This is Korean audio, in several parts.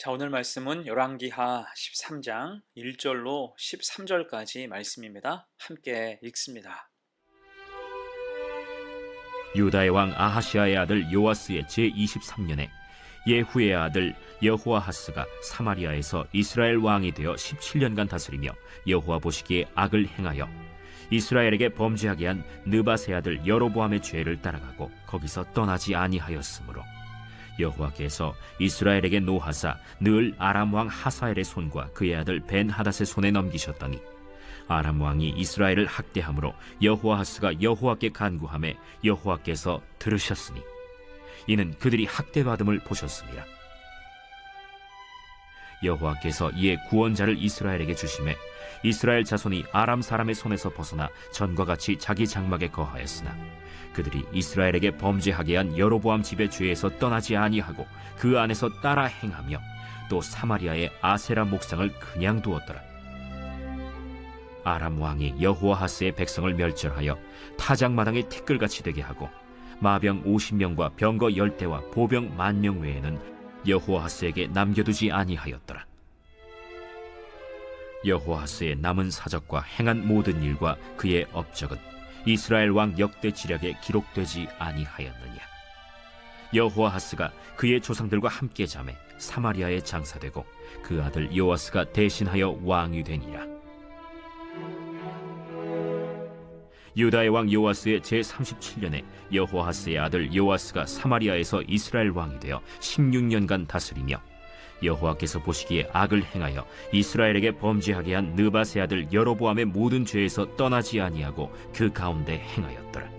자, 오늘 말씀은 열왕기하 13장 1절로 13절까지 말씀입니다. 함께 읽습니다. 유다의 왕 아하시아의 아들 요아스의 제23년에 예후의 아들 여호아하스가 사마리아에서 이스라엘 왕이 되어 17년간 다스리며 여호와 보시기에 악을 행하여 이스라엘에게 범죄하게 한 느밧의 아들 여로보암의 죄를 따라가고 거기서 떠나지 아니하였으므로 여호와께서 이스라엘에게 노하사 늘 아람 왕 하사엘의 손과 그의 아들 벤하닷의 손에 넘기셨더니 아람 왕이 이스라엘을 학대함으로 여호아하스가 여호와께 간구하매 여호와께서 들으셨으니 이는 그들이 학대받음을 보셨습니다. 여호와께서 이에 구원자를 이스라엘에게 주심에 이스라엘 자손이 아람 사람의 손에서 벗어나 전과 같이 자기 장막에 거하였으나 그들이 이스라엘에게 범죄하게 한 여로보암 집의 죄에서 떠나지 아니하고 그 안에서 따라 행하며 또 사마리아의 아세라 목상을 그냥 두었더라. 아람 왕이 여호아하스의 백성을 멸절하여 타작마당의 티끌같이 되게 하고 마병 50명과 병거 10대와 보병 10,000명 외에는 여호아하스에게 남겨두지 아니하였더라. 여호아하스의 남은 사적과 행한 모든 일과 그의 업적은 이스라엘 왕 역대 지략에 기록되지 아니하였느냐. 여호아하스가 그의 조상들과 함께 잠에 사마리아에 장사되고 그 아들 요아스가 대신하여 왕이 되니라. 유다의 왕 요아스의 제37년에 여호아하스의 아들 요아스가 사마리아에서 이스라엘 왕이 되어 16년간 다스리며 여호와께서 보시기에 악을 행하여 이스라엘에게 범죄하게 한 느밧의 아들 여로보암의 모든 죄에서 떠나지 아니하고 그 가운데 행하였더라.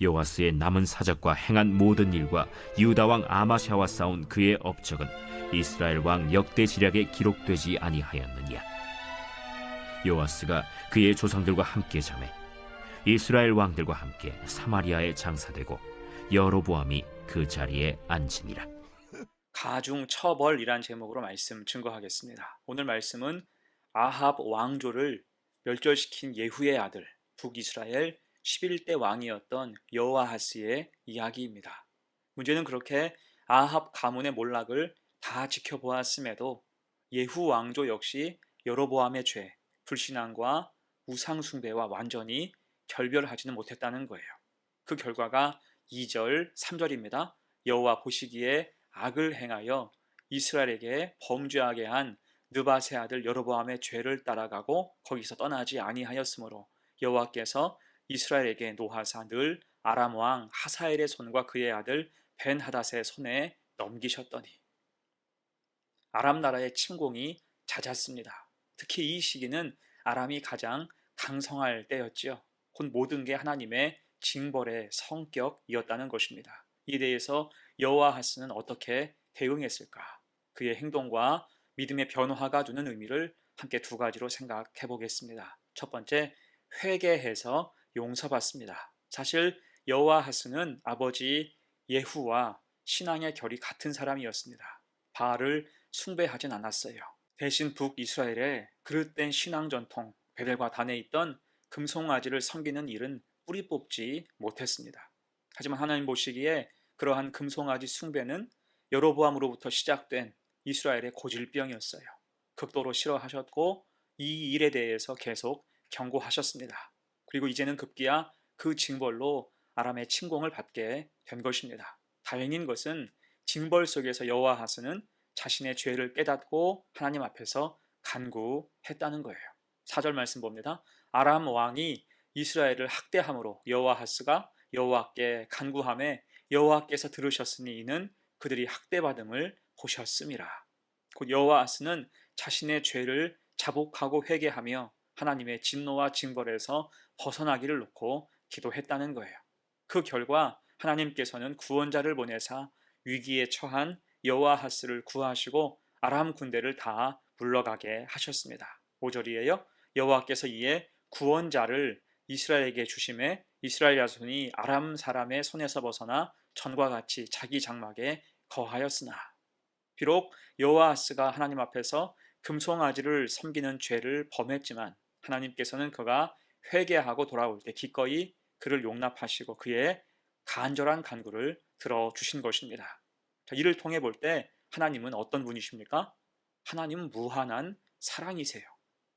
요아스의 남은 사적과 행한 모든 일과 유다 왕 아마샤와 싸운 그의 업적은 이스라엘 왕 역대 지략에 기록되지 아니하였느냐. 요아스가 그의 조상들과 함께 잠에 이스라엘 왕들과 함께 사마리아에 장사되고 여로보암이 그 자리에 앉으니라. 가중 처벌이란 제목으로 말씀 증거하겠습니다. 오늘 말씀은 아합 왕조를 멸절시킨 예후의 아들 북이스라엘 11대 왕이었던 여호아하스의 이야기입니다. 문제는 그렇게 아합 가문의 몰락을 다 지켜보았음에도 예후 왕조 역시 여로보암의 죄, 불신앙과 우상숭배와 완전히 결별하지는 못했다는 거예요. 그 결과가 2절, 3절입니다. 여호와 보시기에 악을 행하여 이스라엘에게 범죄하게 한 느밧의 아들 여로보암의 죄를 따라가고 거기서 떠나지 아니하였으므로 여호와께서 이스라엘에게 노하사 늘 아람 왕 하사엘의 손과 그의 아들 벤하닷의 손에 넘기셨더니 아람 나라의 침공이 잦았습니다. 특히 이 시기는 아람이 가장 강성할 때였지요. 곧 모든 게 하나님의 징벌의 성격이었다는 것입니다. 이에 대해서 여호아하스는 어떻게 대응했을까? 그의 행동과 믿음의 변화가 주는 의미를 함께 두 가지로 생각해 보겠습니다. 첫 번째, 회개해서 용서받습니다. 사실 여호아하스는 아버지 예후와 신앙의 결이 같은 사람이었습니다. 바알을 숭배하진 않았어요. 대신 북이스라엘의 그릇된 신앙 전통 베델과 단에 있던 금송아지를 섬기는 일은 뿌리 뽑지 못했습니다. 하지만 하나님 보시기에 그러한 금송아지 숭배는 여로보암으로부터 시작된 이스라엘의 고질병이었어요. 극도로 싫어하셨고 이 일에 대해서 계속 경고하셨습니다. 그리고 이제는 급기야 그 징벌로 아람의 침공을 받게 된 것입니다. 다행인 것은 징벌 속에서 여호아하스는 자신의 죄를 깨닫고 하나님 앞에서 간구했다는 거예요. 4절 말씀 봅니다. 아람 왕이 이스라엘을 학대함으로 여호아하스가 여호와께 간구하매 여호와께서 들으셨으니 이는 그들이 학대받음을 보셨음이라. 곧 여호아하스는 자신의 죄를 자복하고 회개하며 하나님의 진노와 징벌에서 벗어나기를 놓고 기도했다는 거예요. 그 결과 하나님께서는 구원자를 보내사 위기에 처한 여호아하스를 구하시고 아람 군대를 다 물러가게 하셨습니다. 5절이에요. 여호와께서 이에 구원자를 이스라엘에게 주심에 이스라엘 자손이 아람 사람의 손에서 벗어나 전과 같이 자기 장막에 거하였으나 비록 여호아하스가 하나님 앞에서 금송아지를 섬기는 죄를 범했지만 하나님께서는 그가 회개하고 돌아올 때 기꺼이 그를 용납하시고 그의 간절한 간구를 들어주신 것입니다. 이를 통해 볼 때 하나님은 어떤 분이십니까? 하나님은 무한한 사랑이세요.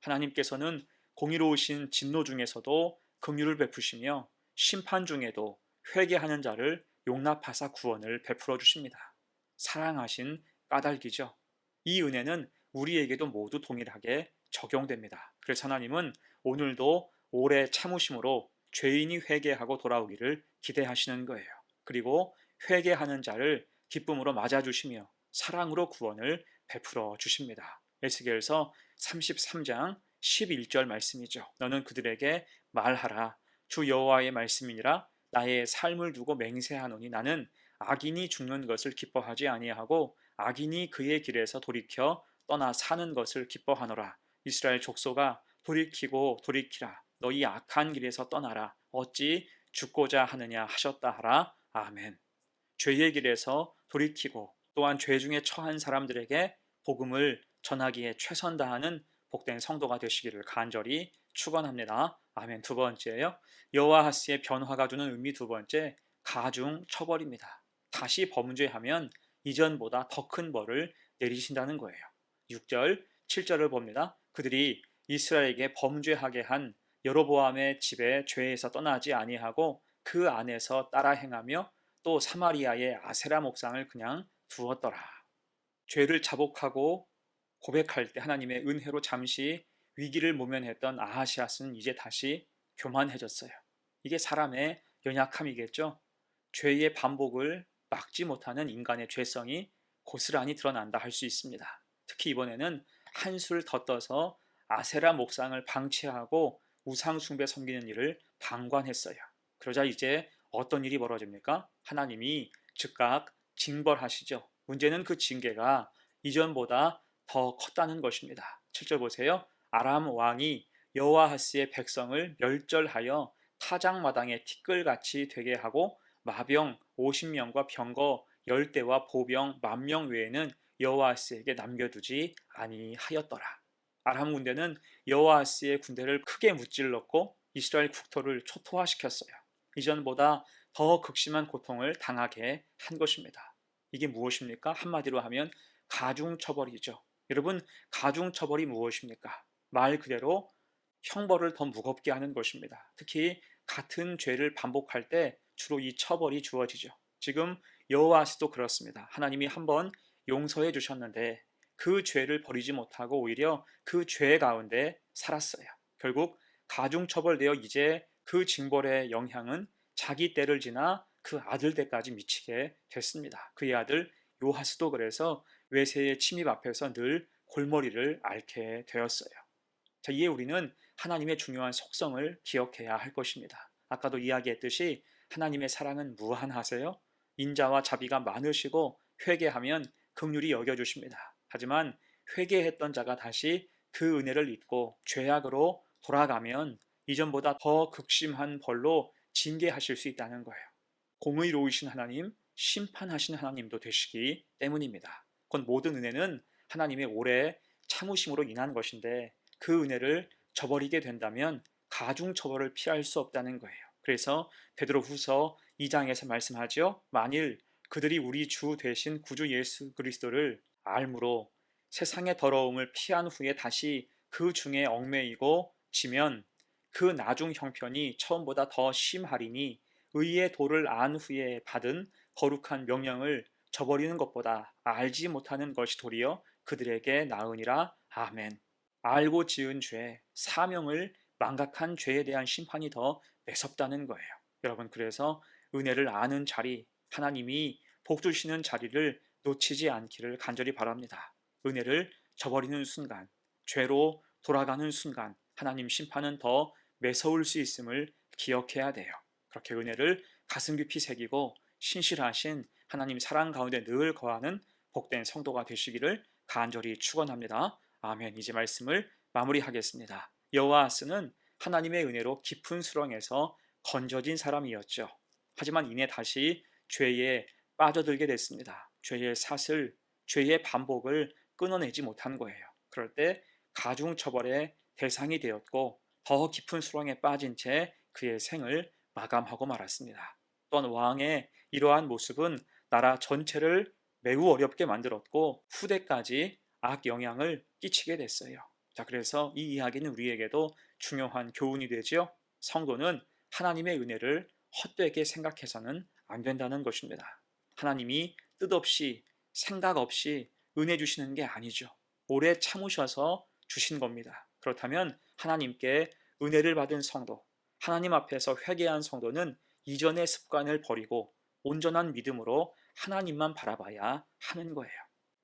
하나님께서는 공의로우신 진노 중에서도 긍휼을 베푸시며 심판 중에도 회개하는 자를 용납하사 구원을 베풀어 주십니다. 사랑하신 까닭이죠. 이 은혜는 우리에게도 모두 동일하게 적용됩니다. 그래서 하나님은 오늘도 오래 참으심으로 죄인이 회개하고 돌아오기를 기대하시는 거예요. 그리고 회개하는 자를 기쁨으로 맞아주시며 사랑으로 구원을 베풀어 주십니다. 에스겔서 33장 11절 말씀이죠. 너는 그들에게 말하라. 주 여호와의 말씀이니라. 나의 삶을 두고 맹세하노니 나는 악인이 죽는 것을 기뻐하지 아니하고 악인이 그의 길에서 돌이켜 떠나 사는 것을 기뻐하노라. 이스라엘 족속아 돌이키고 돌이키라. 너희 악한 길에서 떠나라. 어찌 죽고자 하느냐 하셨다 하라. 아멘. 죄의 길에서 돌이키고 또한 죄 중에 처한 사람들에게 복음을 전하기에 최선 다하는 복된 성도가 되시기를 간절히 축원합니다. 아멘. 두 번째요. 여호와하스의 변화가 주는 의미 두 번째, 가중 처벌입니다. 다시 범죄하면 이전보다 더 큰 벌을 내리신다는 거예요. 6절, 7절을 봅니다. 그들이 이스라엘에게 범죄하게 한 여로보암의 집에 죄에서 떠나지 아니하고 그 안에서 따라 행하며 또 사마리아의 아세라 목상을 그냥 두었더라. 죄를 자복하고 고백할 때 하나님의 은혜로 잠시 위기를 모면했던 아하시아스는 이제 다시 교만해졌어요. 이게 사람의 연약함이겠죠. 죄의 반복을 막지 못하는 인간의 죄성이 고스란히 드러난다 할 수 있습니다. 특히 이번에는 한술 더 떠서 아세라 목상을 방치하고 우상 숭배 섬기는 일을 방관했어요. 그러자 이제 어떤 일이 벌어집니까? 하나님이 즉각 징벌하시죠. 문제는 그 징계가 이전보다 더 컸다는 것입니다. 7절 보세요. 아람 왕이 여호와하스의 백성을 멸절하여 타작마당에 티끌같이 되게 하고 마병 50명과 병거 10대와 보병 10,000명 외에는 여호와하스에게 남겨두지 아니하였더라. 아람 군대는 여호와하스의 군대를 크게 무찔렀고 이스라엘 국토를 초토화시켰어요. 이전보다 더 극심한 고통을 당하게 한 것입니다. 이게 무엇입니까? 한마디로 하면 가중처벌이죠. 여러분, 가중처벌이 무엇입니까? 말 그대로 형벌을 더 무겁게 하는 것입니다. 특히 같은 죄를 반복할 때 주로 이 처벌이 주어지죠. 지금 여호와스도 그렇습니다. 하나님이 한번 용서해 주셨는데 그 죄를 버리지 못하고 오히려 그 죄 가운데 살았어요. 결국 가중처벌되어 이제 그 징벌의 영향은 자기 때를 지나 그 아들 때까지 미치게 됐습니다. 그의 아들 요하스도 그래서 외세의 침입 앞에서 늘 골머리를 앓게 되었어요. 자, 이에 우리는 하나님의 중요한 속성을 기억해야 할 것입니다. 아까도 이야기했듯이 하나님의 사랑은 무한하세요. 인자와 자비가 많으시고 회개하면 긍휼히 여겨주십니다. 하지만 회개했던 자가 다시 그 은혜를 잊고 죄악으로 돌아가면 이전보다 더 극심한 벌로 징계하실 수 있다는 거예요. 공의로우신 하나님, 심판하신 하나님도 되시기 때문입니다. 곧 모든 은혜는 하나님의 오래 참으심으로 인한 것인데 그 은혜를 저버리게 된다면 가중처벌을 피할 수 없다는 거예요. 그래서 베드로후서 2장에서 말씀하죠. 만일 그들이 우리 주 되신 구주 예수 그리스도를 알므로 세상의 더러움을 피한 후에 다시 그 중에 얽매이고 지면 그 나중 형편이 처음보다 더 심하리니 의의 도를 안 후에 받은 거룩한 명령을 저버리는 것보다 알지 못하는 것이 도리어 그들에게 나으니라. 아멘. 알고 지은 죄, 사명을 망각한 죄에 대한 심판이 더 매섭다는 거예요. 여러분, 그래서 은혜를 아는 자리, 하나님이 복 주시는 자리를 놓치지 않기를 간절히 바랍니다. 은혜를 저버리는 순간, 죄로 돌아가는 순간 하나님 심판은 더 매서울 수 있음을 기억해야 돼요. 그렇게 은혜를 가슴 깊이 새기고 신실하신 하나님 사랑 가운데 늘 거하는 복된 성도가 되시기를 간절히 축원합니다. 아멘. 이제 말씀을 마무리하겠습니다. 여호와스는 하나님의 은혜로 깊은 수렁에서 건져진 사람이었죠. 하지만 이내 다시 죄에 빠져들게 됐습니다. 죄의 사슬, 죄의 반복을 끊어내지 못한 거예요. 그럴 때 가중처벌의 대상이 되었고 더 깊은 수렁에 빠진 채 그의 생을 마감하고 말았습니다. 또한 왕의 이러한 모습은 나라 전체를 매우 어렵게 만들었고 후대까지 악 영향을 끼치게 됐어요. 자, 그래서 이 이야기는 우리에게도 중요한 교훈이 되지요. 성도는 하나님의 은혜를 헛되게 생각해서는 안 된다는 것입니다. 하나님이 뜻없이 생각 없이 은혜 주시는 게 아니죠. 오래 참으셔서 주신 겁니다. 그렇다면 하나님께 은혜를 받은 성도, 하나님 앞에서 회개한 성도는 이전의 습관을 버리고 온전한 믿음으로 하나님만 바라봐야 하는 거예요.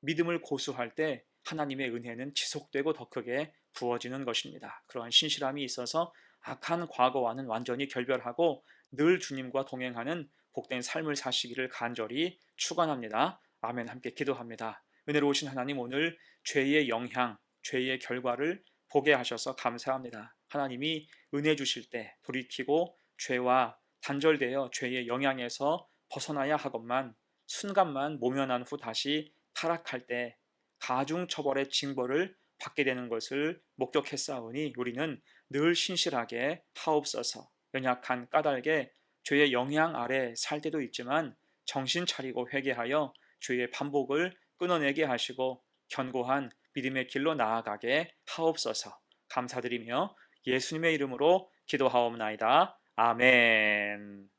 믿음을 고수할 때 하나님의 은혜는 지속되고 더 크게 부어지는 것입니다. 그러한 신실함이 있어서 악한 과거와는 완전히 결별하고 늘 주님과 동행하는 복된 삶을 사시기를 간절히 축원합니다. 아멘. 함께 기도합니다. 은혜로우신 하나님, 오늘 죄의 영향, 죄의 결과를 보게 하셔서 감사합니다. 하나님이 은혜 주실 때 돌이키고 죄와 단절되어 죄의 영향에서 벗어나야 하건만 순간만 모면한 후 다시 타락할 때 가중처벌의 징벌을 받게 되는 것을 목격했사오니 우리는 늘 신실하게 하옵소서. 연약한 까닭에 죄의 영향 아래 살 때도 있지만 정신 차리고 회개하여 죄의 반복을 끊어내게 하시고 견고한 믿음의 길로 나아가게 하옵소서. 감사드리며 예수님의 이름으로 기도하옵나이다. 아멘.